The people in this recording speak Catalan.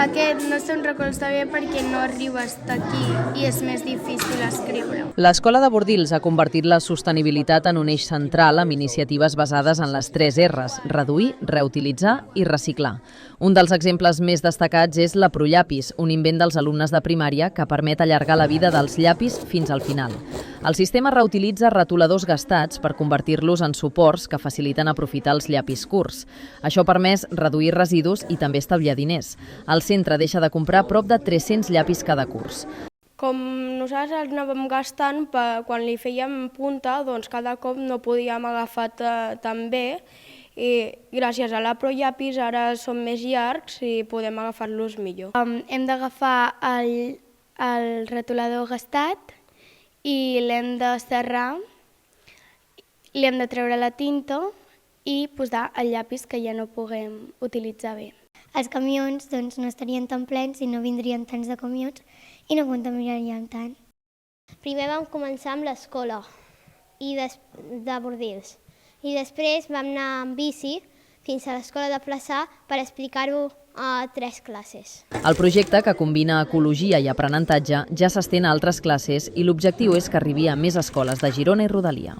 Aquest no se'n recolza bé perquè no arriba a estar aquí i és més difícil escriure-ho. L'Escola de Bordils ha convertit la sostenibilitat en un eix central amb iniciatives basades en les 3 R's: reduir, reutilitzar i reciclar. Un dels exemples més destacats és la Prollapis, un invent dels alumnes de primària que permet allargar la vida dels llapis fins al final. El sistema reutilitza retoladors gastats per convertir-los en suports que faciliten aprofitar els llapis curts. Això ha permès reduir residus i també estalviar diners. El centre deixa de comprar prop de 300 llapis cada curs. Com nosaltres els anàvem gastant, quan li fèiem punta, doncs cada cop no podíem agafar tan bé i gràcies a la Prollapis ara són més llargs i podem agafar-los millor. Hem d'agafar el retolador gastat i l'hem de serrar, li hem de treure la tinta i posar el llapis que ja no puguem utilitzar bé. Els camions no estarien tan plens i no vindrien tants de camions i no contaminarien tant. Primer vam començar amb l'escola de Bordils i després vam anar amb bici fins a l'escola de Flaçà per explicar-ho a 3 classes. El projecte, que combina ecologia i aprenentatge, ja s'estén a altres classes i l'objectiu és que arribi a més escoles de Girona i rodalia.